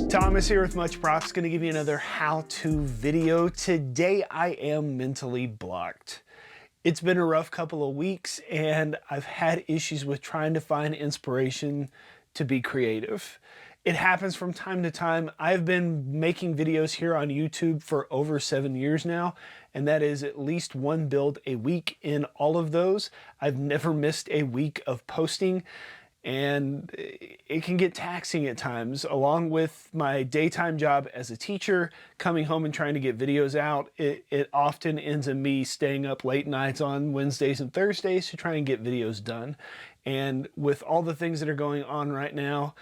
Thomas here with Much Props, going to give you another how-to video. Today I am mentally blocked. It's been a rough couple of weeks and I've had issues with trying to find inspiration to be creative. It happens from time to time. I've been making videos here on YouTube for over 7 years now, and that is at least one build a week in all of those. I've never missed a week of posting, and it can get taxing at times. Along with my daytime job as a teacher, coming home and trying to get videos out, it often ends in me staying up late nights on Wednesdays and Thursdays to try and get videos done. And with all the things that are going on right now,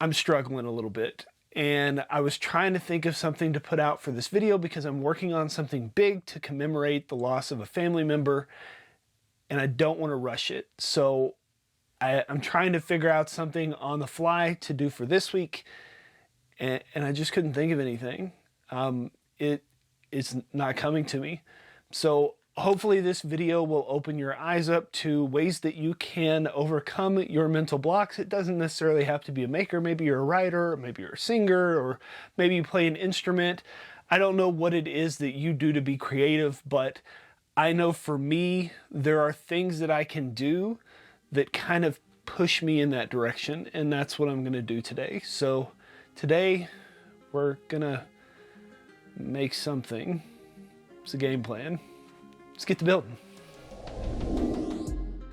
I'm struggling a little bit. And I was trying to think of something to put out for this video because I'm working on something big to commemorate the loss of a family member, and I don't want to rush it. So I'm trying to figure out something on the fly to do for this week, and I just couldn't think of anything. It's not coming to me. So hopefully this video will open your eyes up to ways that you can overcome your mental blocks. It doesn't necessarily have to be a maker. Maybe you're a writer, or maybe you're a singer, or maybe you play an instrument. I don't know what it is that you do to be creative, but I know for me, there are things that I can do that kind of push me in that direction, and that's what I'm gonna do today. So today we're gonna make something. It's a game plan. Let's get to building.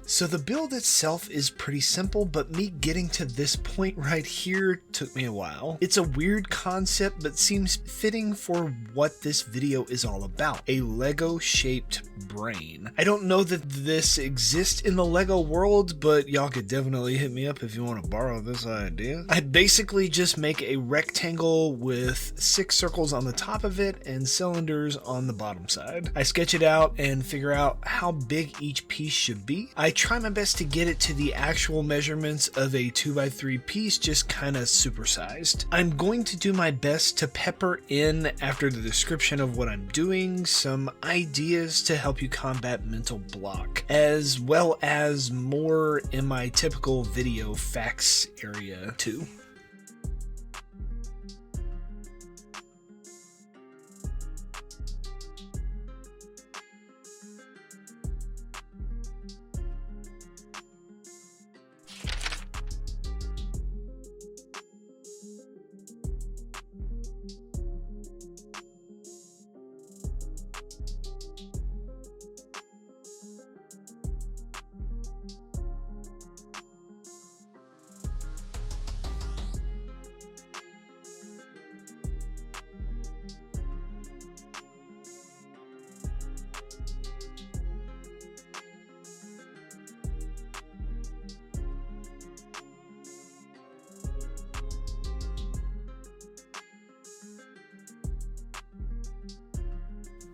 So the build itself is pretty simple, but me getting to this point right here took me a while. It's a weird concept, but seems fitting for what this video is all about. A Lego shaped brain. I don't know that this exists in the Lego world, but y'all could definitely hit me up if you want to borrow this idea. I basically just make a rectangle with 6 circles on the top of it and cylinders on the bottom side. I sketch it out and figure out how big each piece should be. I try my best to get it to the actual measurements of a 2x3 piece, just kind of supersized. I'm going to do my best to pepper in, after the description of what I'm doing, some ideas to help you combat mental block, as well as more in my typical video facts area too.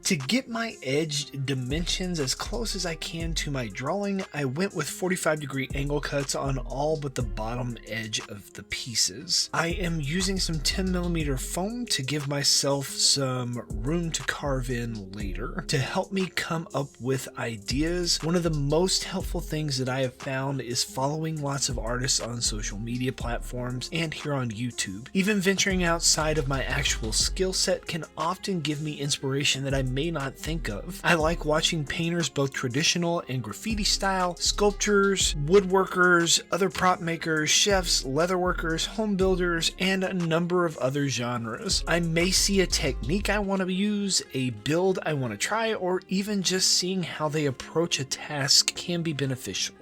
To get my edge dimensions as close as I can to my drawing, I went with 45-degree angle cuts on all but the bottom edge of the pieces. I am using some 10mm foam to give myself some room to carve in later to help me come up with ideas. One of the most helpful things that I have found is following lots of artists on social media platforms and here on YouTube. Even venturing outside of my actual skill set can often give me inspiration that I may not think of. I like watching painters, both traditional and graffiti style, sculptors, woodworkers, other prop makers, chefs, leatherworkers, home builders, and a number of other genres. I may see a technique I want to use, a build I want to try, or even just seeing how they approach a task can be beneficial.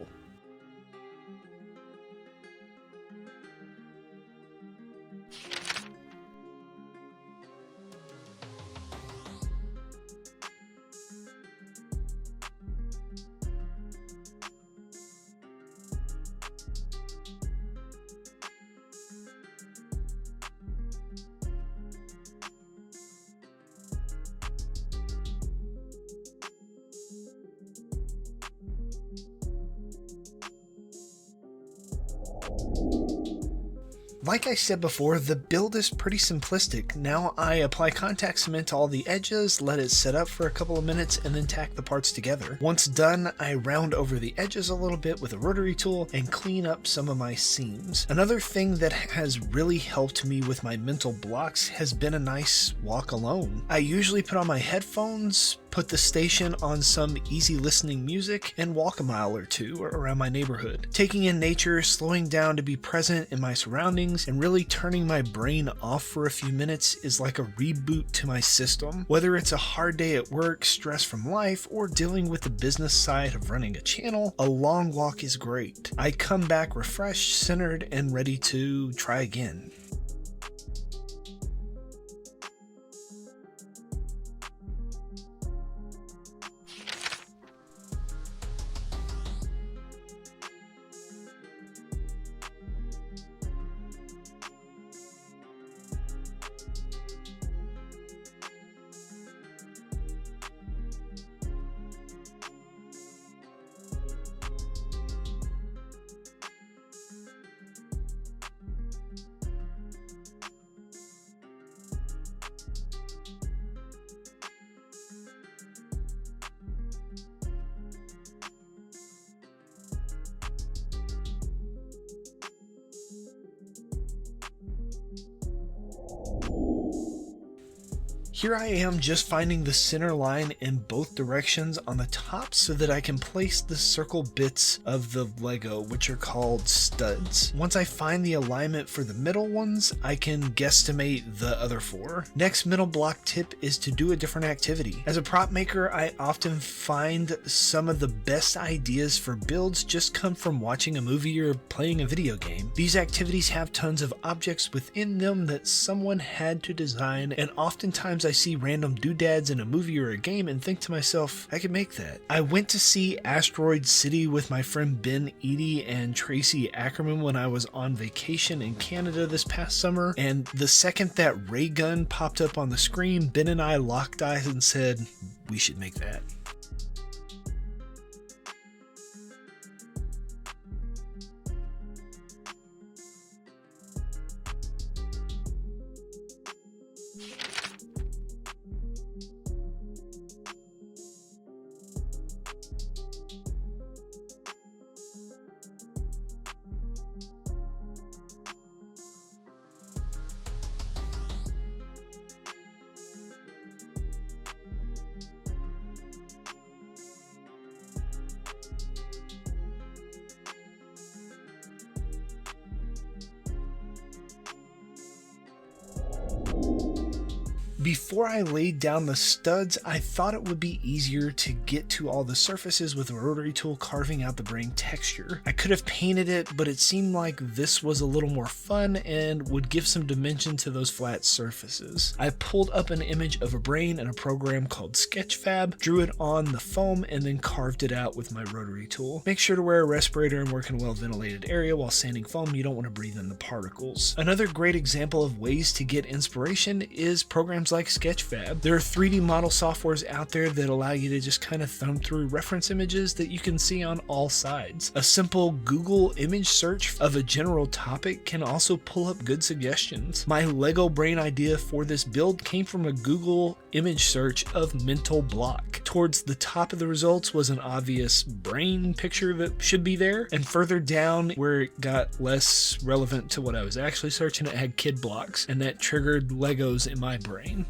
Like I said before, the build is pretty simplistic. Now I apply contact cement to all the edges, let it set up for a couple of minutes, and then tack the parts together. Once done, I round over the edges a little bit with a rotary tool and clean up some of my seams. Another thing that has really helped me with my mental blocks has been a nice walk alone. I usually put on my headphones, put the station on some easy listening music, and walk a mile or two around my neighborhood. Taking in nature, slowing down to be present in my surroundings, and really turning my brain off for a few minutes is like a reboot to my system. Whether it's a hard day at work, stress from life, or dealing with the business side of running a channel, a long walk is great. I come back refreshed, centered, and ready to try again. Here I am just finding the center line in both directions on the top so that I can place the circle bits of the Lego, which are called studs. Once I find the alignment for the middle ones, I can guesstimate the other four. Next middle block tip is to do a different activity. As a prop maker, I often find some of the best ideas for builds just come from watching a movie or playing a video game. These activities have tons of objects within them that someone had to design, and oftentimes I see random doodads in a movie or a game and think to myself, I could make that. I went to see Asteroid City with my friend Ben Eady and Tracy Ackerman when I was on vacation in Canada this past summer, and the second that ray gun popped up on the screen, Ben and I locked eyes and said, we should make that. Before I laid down the studs, I thought it would be easier to get to all the surfaces with a rotary tool carving out the brain texture. I could have painted it, but it seemed like this was a little more fun and would give some dimension to those flat surfaces. I pulled up an image of a brain in a program called Sketchfab, drew it on the foam, and then carved it out with my rotary tool. Make sure to wear a respirator and work in a well-ventilated area while sanding foam. You don't want to breathe in the particles. Another great example of ways to get inspiration is programs like Sketchfab. There are 3D model softwares out there that allow you to just kind of thumb through reference images that you can see on all sides. A simple Google image search of a general topic can also pull up good suggestions. My Lego brain idea for this build came from a Google image search of mental block. Towards the top of the results was an obvious brain picture that should be there, and further down where it got less relevant to what I was actually searching, it had kid blocks, and that triggered Legos in my brain.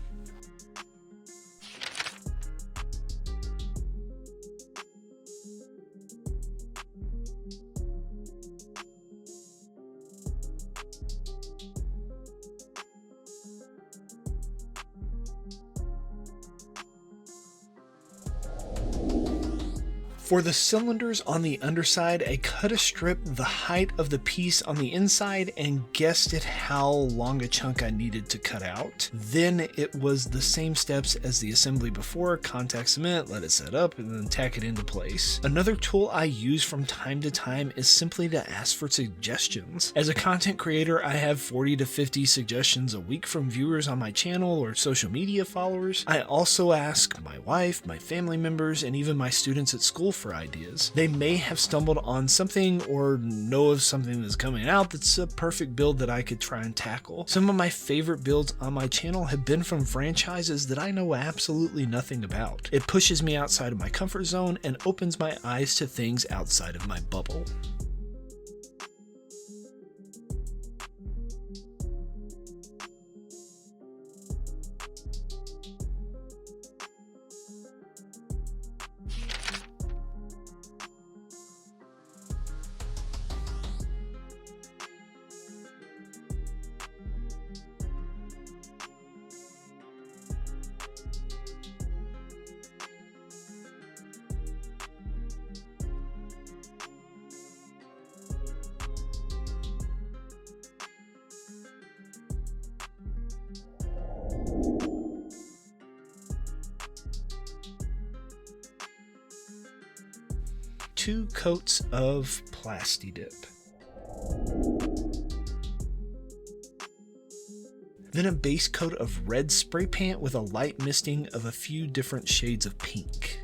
For the cylinders on the underside, I cut a strip the height of the piece on the inside and guessed at how long a chunk I needed to cut out. Then it was the same steps as the assembly before: contact cement, let it set up, and then tack it into place. Another tool I use from time to time is simply to ask for suggestions. As a content creator, I have 40 to 50 suggestions a week from viewers on my channel or social media followers. I also ask my wife, my family members, and even my students at school for ideas. They may have stumbled on something or know of something that's coming out that's a perfect build that I could try and tackle. Some of my favorite builds on my channel have been from franchises that I know absolutely nothing about. It pushes me outside of my comfort zone and opens my eyes to things outside of my bubble. Two coats of Plasti-Dip. Then a base coat of red spray paint with a light misting of a few different shades of pink.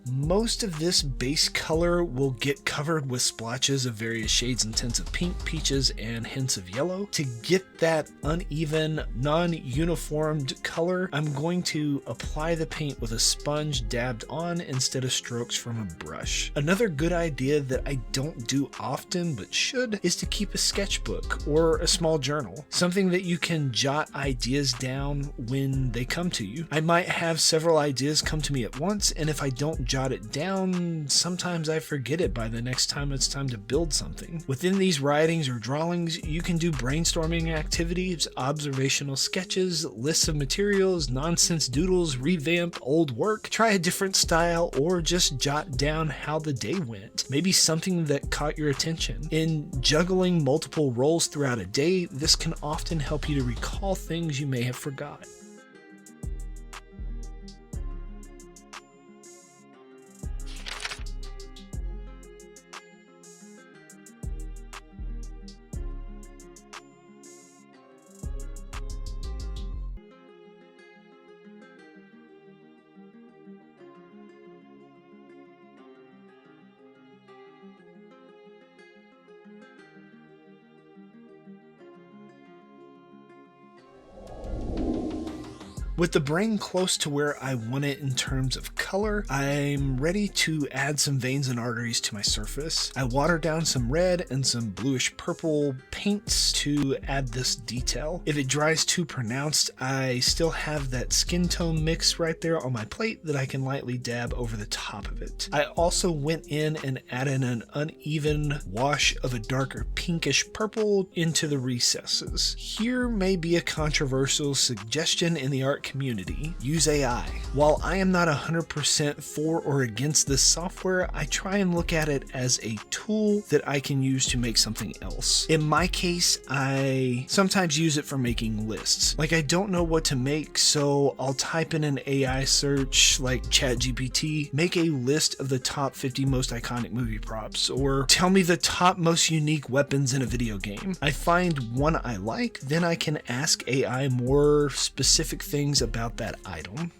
Most of this base color will get covered with splotches of various shades and tints of pink, peaches, and hints of yellow. To get that uneven, non-uniformed color, I'm going to apply the paint with a sponge dabbed on instead of strokes from a brush. Another good idea that I don't do often but should is to keep a sketchbook or a small journal, something that you can jot ideas down when they come to you. I might have several ideas come to me at once, and if I don't jot it down, sometimes I forget it by the next time it's time to build something. Within these writings or drawings, you can do brainstorming activities, observational sketches, lists of materials, nonsense doodles, revamp old work, try a different style, or just jot down how the day went. Maybe something that caught your attention. In juggling multiple roles throughout a day, this can often help you to recall things you may have forgotten. With the brain close to where I want it in terms of color, I'm ready to add some veins and arteries to my surface. I water down some red and some bluish purple paints to add this detail. If it dries too pronounced, I still have that skin tone mix right there on my plate that I can lightly dab over the top of it. I also went in and added an uneven wash of a darker pinkish purple into the recesses. Here may be a controversial suggestion in the art community: use AI. While I am not 100% for or against this software, I try and look at it as a tool that I can use to make something else. In my case, I sometimes use it for making lists. Like, I don't know what to make, so I'll type in an AI search like ChatGPT, make a list of the top 50 most iconic movie props, or tell me the top most unique weapons in a video game. I find one I like, then I can ask AI more specific things about that item.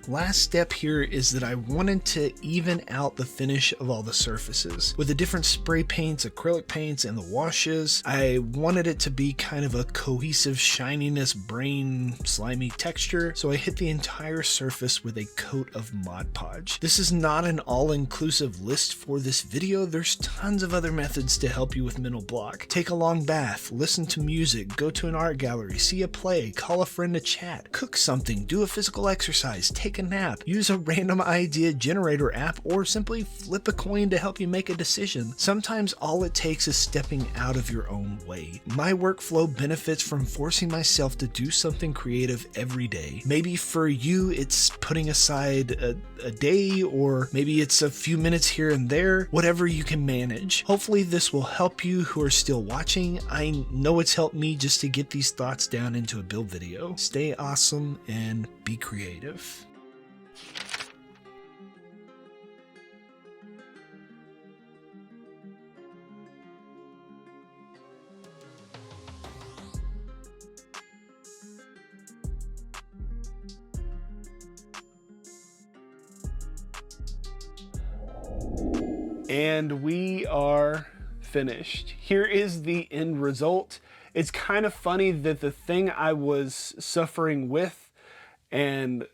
Last step here is that I wanted to even out the finish of all the surfaces. With the different spray paints, acrylic paints, and the washes, I wanted it to be kind of a cohesive shininess, brain, slimy texture, so I hit the entire surface with a coat of Mod Podge. This is not an all-inclusive list for this video. There's tons of other methods to help you with mental block. Take a long bath, listen to music, go to an art gallery, see a play, call a friend to chat, cook something, do a physical exercise, take take a nap, use a random idea generator app, or simply flip a coin to help you make a decision. Sometimes all it takes is stepping out of your own way. My workflow benefits from forcing myself to do something creative every day. Maybe for you, it's putting aside a day, or maybe it's a few minutes here and there, whatever you can manage. Hopefully this will help you who are still watching. I know it's helped me just to get these thoughts down into a build video. Stay awesome and be creative. And we are finished. Here is the end result. It's kind of funny that the thing I was suffering with and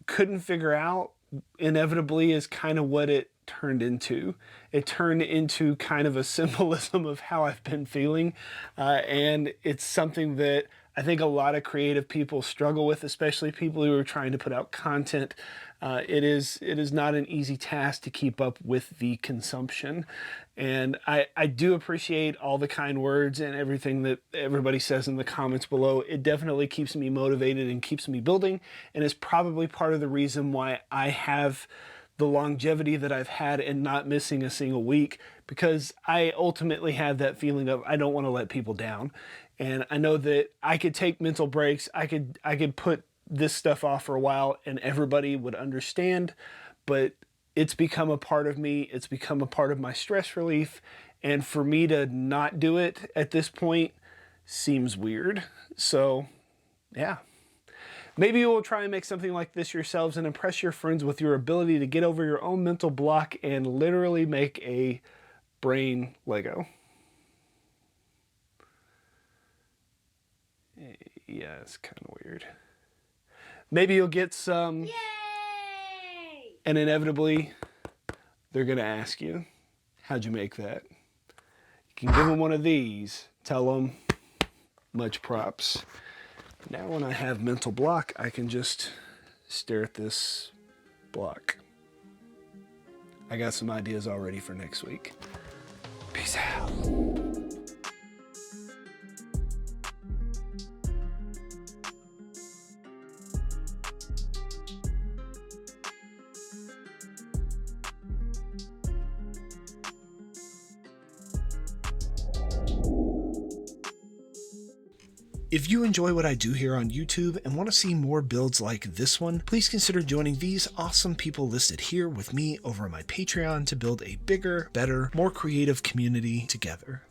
couldn't figure out inevitably is kind of what it turned into. It turned into kind of a symbolism of how I've been feeling, and it's something that I think a lot of creative people struggle with, especially people who are trying to put out content. It is not an easy task to keep up with the consumption. And I do appreciate all the kind words and everything that everybody says in the comments below. It definitely keeps me motivated and keeps me building, and is probably part of the reason why I have the longevity that I've had and not missing a single week, because I ultimately have that feeling of I don't want to let people down. And I know that I could take mental breaks. I could put this stuff off for a while and everybody would understand, but it's become a part of me. It's become a part of my stress relief. And for me to not do it at this point seems weird. So yeah, maybe you will try and make something like this yourselves and impress your friends with your ability to get over your own mental block and literally make a brain Lego. Yeah, it's kind of weird. Maybe you'll get some. Yay! And inevitably, they're going to ask you, how'd you make that? You can give them one of these. Tell them, much props. Now when I have mental block, I can just stare at this block. I got some ideas already for next week. Peace out. If you enjoy what I do here on YouTube and want to see more builds like this one, please consider joining these awesome people listed here with me over on my Patreon to build a bigger, better, more creative community together.